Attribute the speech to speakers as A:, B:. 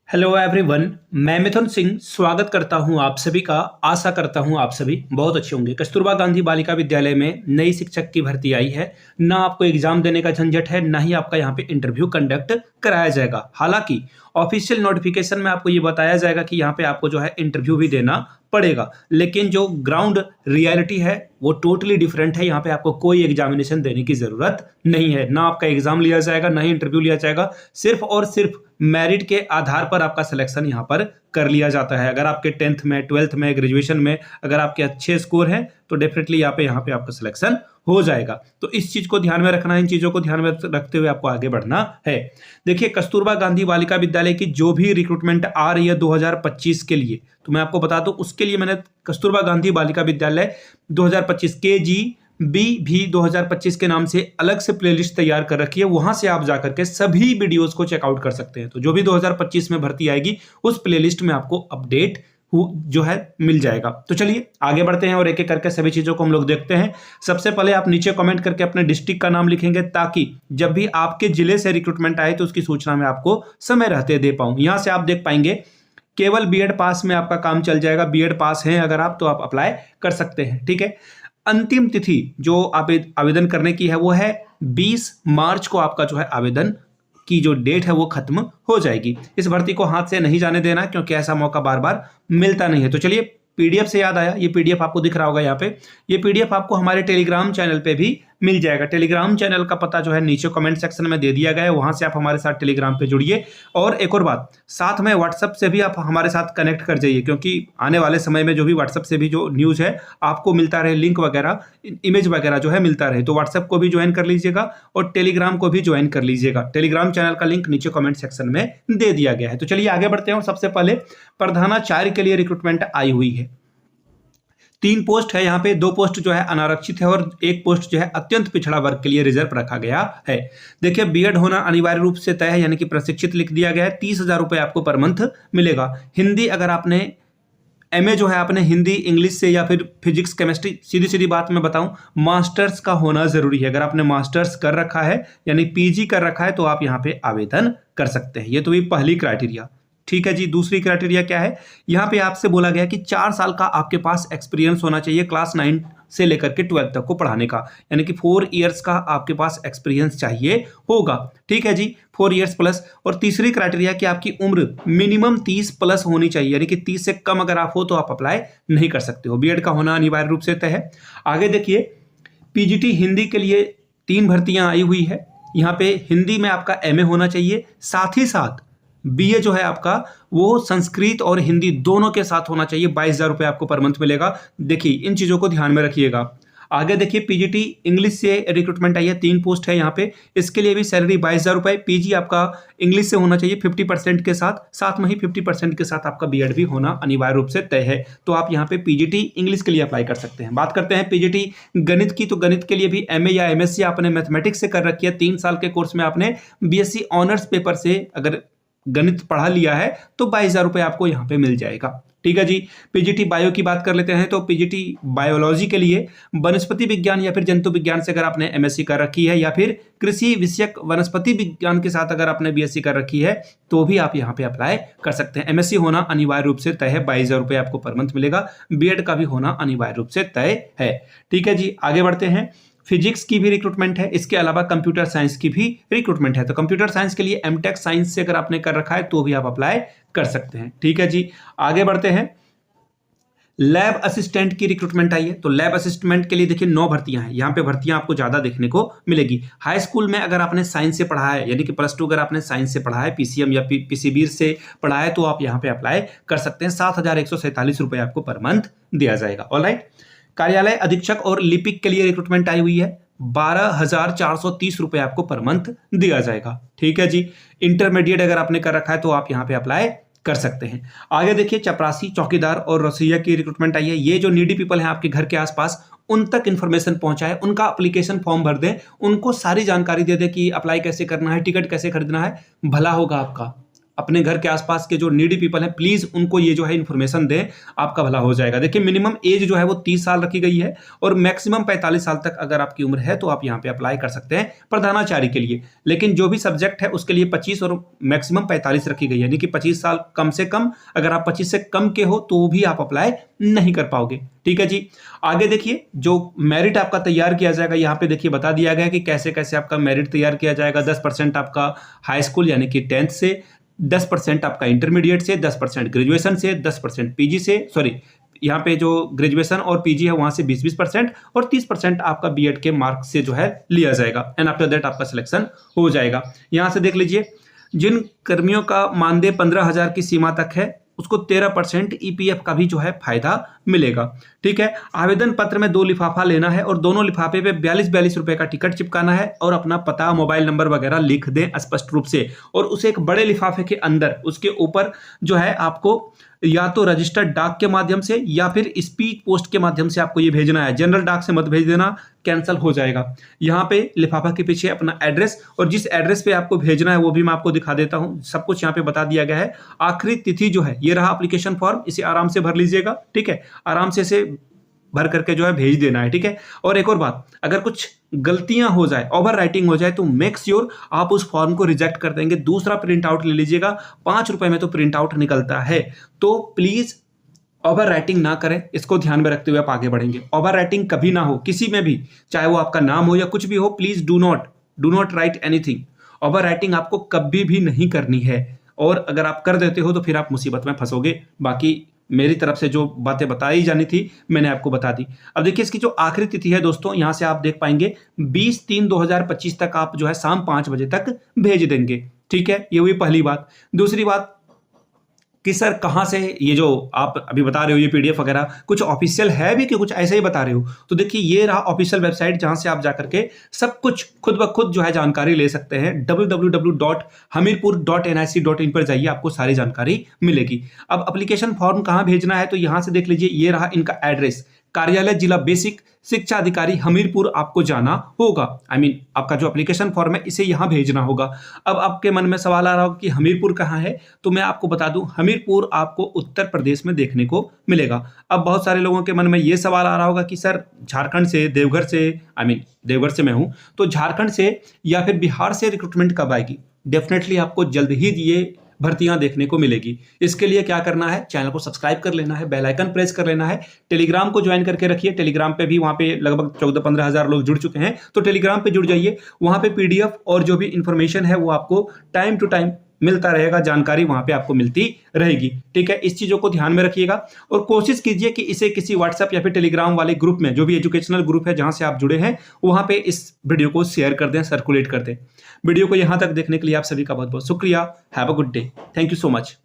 A: Hello everyone. मैं मिथुन सिंह स्वागत करता हूं आप सभी का। आशा करता हूं आप सभी बहुत अच्छे होंगे। कस्तूरबा गांधी बालिका विद्यालय में नई शिक्षक की भर्ती आई है। ना आपको एग्जाम देने का झंझट है, ना ही आपका यहां पे इंटरव्यू कंडक्ट कराया जाएगा। हालांकि ऑफिशियल नोटिफिकेशन में आपको ये बताया जाएगा कि यहाँ पे आपको जो है इंटरव्यू भी देना पड़ेगा, लेकिन जो ग्राउंड रियलिटी है वो टोटली डिफरेंट है। यहाँ पे आपको कोई एग्जामिनेशन देने की जरूरत नहीं है, ना आपका एग्जाम लिया जाएगा ना ही इंटरव्यू लिया जाएगा। सिर्फ और सिर्फ मेरिट के आधार पर आपका सिलेक्शन यहाँ पर कर लिया जाता है। अगर आपके 10th में, 12th में, ग्रेजुएशन में अगर आपके अच्छे स्कोर हैं तो डेफिनेटली यहाँ पे आपका सिलेक्शन हो जाएगा। तो इस चीज को ध्यान में रखना है, इन चीजों को ध्यान में रखते हुए आपको आगे बढ़ना है। देखिए, कस्तूरबा गांधी बालिका विद्यालय की जो भी रिक्रूटमेंट आ रही है 2025 के लिए, तो मैं आपको बता दूं उसके लिए मैंने कस्तूरबा गांधी बालिका विद्यालय 2025 KG भी 2025 के नाम से अलग से प्लेलिस्ट तैयार कर रखी है। वहां से आप जाकर के सभी वीडियोस को चेकआउट कर सकते हैं। तो जो भी 2025 में भर्ती आएगी उस प्लेलिस्ट में आपको अपडेट जो है मिल जाएगा। तो चलिए आगे बढ़ते हैं और एक एक करके सभी चीजों को हम लोग देखते हैं। सबसे पहले आप नीचे कमेंट करके अपने डिस्ट्रिक्ट का नाम लिखेंगे, ताकि जब भी आपके जिले से रिक्रूटमेंट आए तो उसकी सूचना मैं आपको समय रहते दे पाऊं। यहां से आप देख पाएंगे केवल बीएड पास में आपका काम चल जाएगा। बीएड पास हैं अगर आप, तो आप अप्लाई कर सकते हैं। ठीक है, अंतिम तिथि जो आप आवेदन करने की है वो है 20 मार्च को। आपका जो है आवेदन की जो डेट है वो खत्म हो जाएगी। इस भर्ती को हाथ से नहीं जाने देना, क्योंकि ऐसा मौका बार बार मिलता नहीं है। तो चलिए, पीडीएफ से याद आया, ये पीडीएफ आपको दिख रहा होगा यहाँ पे। ये पीडीएफ आपको हमारे टेलीग्राम चैनल पे भी मिल जाएगा। टेलीग्राम चैनल का पता जो है नीचे कमेंट सेक्शन में दे दिया गया है, वहां से आप हमारे साथ टेलीग्राम पे जुड़िए। और एक और बात, साथ में व्हाट्सएप से भी आप हमारे साथ कनेक्ट कर जाइए, क्योंकि आने वाले समय में जो भी व्हाट्सएप से भी जो न्यूज़ है आपको मिलता रहे, लिंक वगैरह, इमेज वगैरह जो है मिलता रहे, तो व्हाट्सएप को भी ज्वाइन कर लीजिएगा और टेलीग्राम को भी ज्वाइन कर लीजिएगा। टेलीग्राम चैनल का लिंक नीचे कमेंट सेक्शन में दे दिया गया है। तो चलिए आगे बढ़ते हैं। और सबसे पहले प्रधानाचार्य के लिए रिक्रूटमेंट आई हुई है। 3 पोस्ट है यहाँ पे, 2 पोस्ट जो है अनारक्षित है और 1 पोस्ट जो है अत्यंत पिछड़ा वर्ग के लिए रिजर्व रखा गया है। देखिए, बीएड होना अनिवार्य रूप से तय है, यानी कि प्रशिक्षित लिख दिया गया है। 30,000 रुपये आपको पर मंथ मिलेगा। हिंदी अगर आपने एमए जो है आपने हिंदी इंग्लिश से या फिर फिजिक्स केमिस्ट्री, सीधी सीधी बात मैं बताऊं, मास्टर्स का होना जरूरी है। अगर आपने मास्टर्स कर रखा है यानी पीजी कर रखा है तो आप यहाँ पे आवेदन कर सकते हैं। ये तो भी पहली क्राइटेरिया। ठीक है जी, दूसरी क्राइटेरिया क्या है? यहाँ पे आपसे बोला गया कि 4 साल का आपके पास एक्सपीरियंस होना चाहिए क्लास 9 से लेकर के 12 तक को पढ़ाने का, यानी कि 4 इयर्स का आपके पास एक्सपीरियंस चाहिए होगा। ठीक है जी, 4 इयर्स प्लस। और तीसरी क्राइटेरिया कि आपकी उम्र मिनिमम 30 प्लस होनी चाहिए, यानी कि 30 से कम अगर आप हो तो आप अप्लाई नहीं कर सकते हो। बीएड का होना अनिवार्य रूप से तय है। आगे देखिए, पीजीटी हिंदी के लिए 3 भर्तियां आई हुई है। यहाँ पे हिंदी में आपका एमए होना चाहिए, साथ ही साथ बीए जो है आपका वो संस्कृत और हिंदी दोनों के साथ होना चाहिए। 22,000 रुपये आपको पर मंथ मिलेगा। देखिए, इन चीज़ों को ध्यान में रखिएगा। आगे देखिए, पीजीटी इंग्लिश से रिक्रूटमेंट आई है, 3 पोस्ट है यहाँ पे। इसके लिए भी सैलरी 22,000 रुपये। पीजी आपका इंग्लिश से होना चाहिए 50% के साथ, साथ में ही 50% के साथ आपका बीएड भी होना अनिवार्य रूप से तय है। तो आप यहाँ पे पीजीटी इंग्लिश के लिए अप्लाई कर सकते हैं। बात करते हैं पीजीटी गणित की, तो गणित के लिए भी एमए या एमएससी आपने मैथमेटिक्स से कर रखी है, 3 साल के कोर्स में आपने बीएससी ऑनर्स पेपर से अगर गणित पढ़ा लिया है तो 22,000 रुपये आपको यहाँ पे मिल जाएगा। ठीक है जी। पीजीटी बायो की बात कर लेते हैं, तो पीजीटी बायोलॉजी के लिए वनस्पति विज्ञान या फिर जंतु विज्ञान से अगर आपने एमएससी कर रखी है, या फिर कृषि विषयक वनस्पति विज्ञान के साथ अगर आपने बीएससी कर रखी है, तो भी आप यहाँ पे अप्लाई कर सकते हैं। एमएससी होना अनिवार्य रूप से तय है, 22,000 रुपये आपको पर मंथ मिलेगा। बीएड का भी होना अनिवार्य रूप से तय है। ठीक है जी, आगे बढ़ते हैं। फिजिक्स की भी रिक्रूटमेंट है, इसके अलावा कंप्यूटर साइंस की भी रिक्रूटमेंट है। तो कंप्यूटर साइंस के लिए एमटेक साइंस से अगर आपने कर रखा है तो भी आप अप्लाई कर सकते हैं। ठीक है जी, आगे बढ़ते हैं। लैब असिस्टेंट की रिक्रूटमेंट आई है, तो लैब असिस्टेंट के लिए देखिए 9 भर्तियां हैं। यहाँ पे भर्तियां आपको ज्यादा देखने को मिलेगी। हाई स्कूल में अगर आपने साइंस से पढ़ा है, यानी कि +2 अगर आपने साइंस से पढ़ा है, पीसीएम या पीसीबी से पढ़ा है, तो आप यहाँ पे अप्लाई कर सकते हैं। 7,147 रुपये आपको पर मंथ दिया जाएगा। ऑलराइट। कार्यालय अधीक्षक और लिपिक के लिए रिक्रूटमेंट आई हुई है, 12,430 रुपये आपको पर मंथ दिया जाएगा। ठीक है जी। इंटरमीडिएट अगर आपने कर रखा है तो आप यहाँ पे अप्लाई कर सकते हैं। आगे देखिए, चपरासी, चौकीदार और रसोइया की रिक्रूटमेंट आई है। ये जो नीडी पीपल हैं आपके घर के आसपास, उन तक इन्फॉर्मेशन पहुंचाए, उनका एप्लीकेशन फॉर्म भर दें, उनको सारी जानकारी दे दें कि अप्लाई कैसे करना है, टिकट कैसे खरीदना है। भला होगा आपका। अपने घर के आसपास के जो नीडी पीपल हैं, प्लीज उनको ये जो है इन्फॉर्मेशन दें, आपका भला हो जाएगा। देखिए मिनिमम एज जो है वो 30 साल रखी गई है और मैक्सिमम 45 साल तक अगर आपकी उम्र है तो आप यहाँ पे अप्लाई कर सकते हैं प्रधानाचार्य के लिए। लेकिन जो भी सब्जेक्ट है उसके लिए 25 और मैक्सिमम 45 रखी गई है, यानी कि 25 साल कम से कम। अगर आप 25 से कम के हो तो भी आप अप्लाई नहीं कर पाओगे। ठीक है जी। आगे देखिए जो मेरिट आपका तैयार किया जाएगा, यहाँ पे देखिए बता दिया गया है कि कैसे कैसे आपका मेरिट तैयार किया जाएगा। 10% आपका हाई स्कूल यानी कि 10th से, 10% आपका इंटरमीडिएट से, 10% ग्रेजुएशन से, 10% पीजी से, सॉरी यहाँ पे जो ग्रेजुएशन और पीजी है वहां से 20% और 30% आपका बीएड के मार्क्स से जो है लिया जाएगा। एंड आफ्टर दैट आपका सिलेक्शन हो जाएगा। यहां से देख लीजिए, जिन कर्मियों का मानदेय 15,000 की सीमा तक है उसको 13% ईपीएफ का भी जो है फायदा मिलेगा। ठीक है। आवेदन पत्र में 2 लिफाफा लेना है और दोनों लिफाफे पे 42 रुपए का टिकट चिपकाना है और अपना पता, मोबाइल नंबर वगैरह लिख दें स्पष्ट रूप से, और उसे एक बड़े लिफाफे के अंदर उसके ऊपर जो है आपको या तो रजिस्टर्ड डाक के माध्यम से या फिर स्पीड पोस्ट के माध्यम से आपको ये भेजना है। जनरल डाक से मत भेज देना, कैंसिल हो जाएगा। यहाँ पे लिफाफा के पीछे अपना एड्रेस और जिस एड्रेस पे आपको भेजना है वो भी मैं आपको दिखा देता हूँ। सब कुछ यहाँ पे बता दिया गया है। आखिरी तिथि जो है ये रहा एप्लीकेशन फॉर्म, इसे आराम से भर लीजिएगा। ठीक है, आराम से इसे भर करके जो है भेज देना है। ठीक है। और एक और बात, अगर कुछ गलतियां हो जाए, ओवर राइटिंग हो जाए तो मेक श्योर आप उस फॉर्म को रिजेक्ट कर देंगे। दूसरा प्रिंट आउट ले लीजिएगा, 5 रुपए में तो प्रिंट आउट निकलता है। तो प्लीज ओवर राइटिंग ना करें, इसको ध्यान में रखते हुए आप आगे बढ़ेंगे। ओवर राइटिंग कभी ना हो किसी में भी, चाहे वो आपका नाम हो या कुछ भी हो। Please do not right anything. Over writing आपको कभी भी नहीं करनी है, और अगर आप कर देते हो तो फिर आप मुसीबत में फंसोगे। बाकी मेरी तरफ से जो बातें बताई जानी थी मैंने आपको बता दी। अब देखिए इसकी जो आखिरी तिथि है दोस्तों, यहां से आप देख पाएंगे 20/3/2025 तक आप जो है शाम 5 बजे तक भेज देंगे। ठीक है, ये हुई पहली बात। दूसरी बात कि सर कहाँ से ये जो आप अभी बता रहे हो ये पीडीएफ वगैरह कुछ ऑफिशियल है भी कि कुछ ऐसे ही बता रहे हो? तो देखिए ये रहा ऑफिशियल वेबसाइट जहां से आप जाकर के सब कुछ खुद ब खुद जो है जानकारी ले सकते हैं। www.hamirpur.nic.in पर जाइए, आपको सारी जानकारी मिलेगी। अब एप्लीकेशन फॉर्म कहाँ भेजना है तो यहां से देख लीजिए, ये रहा इनका एड्रेस। कार्यालय जिला बेसिक शिक्षा अधिकारी हमीरपुर आपको जाना होगा। आपका जो एप्लीकेशन फॉर्म है इसे यहां भेजना होगा। अब आपके मन में सवाल आ रहा होगा कि हमीरपुर कहां है, तो मैं आपको बता दूं हमीरपुर आपको उत्तर प्रदेश में देखने को मिलेगा। अब बहुत सारे लोगों के मन में यह सवाल आ रहा होगा कि सर झारखंड से, देवघर से, देवघर से मैं हूं, तो झारखंड से या फिर बिहार से रिक्रूटमेंट कब आएगी? डेफिनेटली आपको जल्द ही ये भर्तियां देखने को मिलेगी। इसके लिए क्या करना है, चैनल को सब्सक्राइब कर लेना है, बेल आइकन प्रेस कर लेना है, टेलीग्राम को ज्वाइन करके रखिए। टेलीग्राम पे भी वहां पे लगभग 14-15 हजार लोग जुड़ चुके हैं, तो टेलीग्राम पे जुड़ जाइए। वहां पे पीडीएफ और जो भी इंफॉर्मेशन है वो आपको टाइम टू टाइम मिलता रहेगा, जानकारी वहां पे आपको मिलती रहेगी। ठीक है, इस चीजों को ध्यान में रखिएगा और कोशिश कीजिए कि इसे किसी व्हाट्सएप या फिर टेलीग्राम वाले ग्रुप में, जो भी एजुकेशनल ग्रुप है जहां से आप जुड़े हैं, वहां पे इस वीडियो को शेयर कर दें, सर्कुलेट कर दें। वीडियो को यहां तक देखने के लिए आप सभी का बहुत बहुत शुक्रिया। Have a good day. Thank you so much.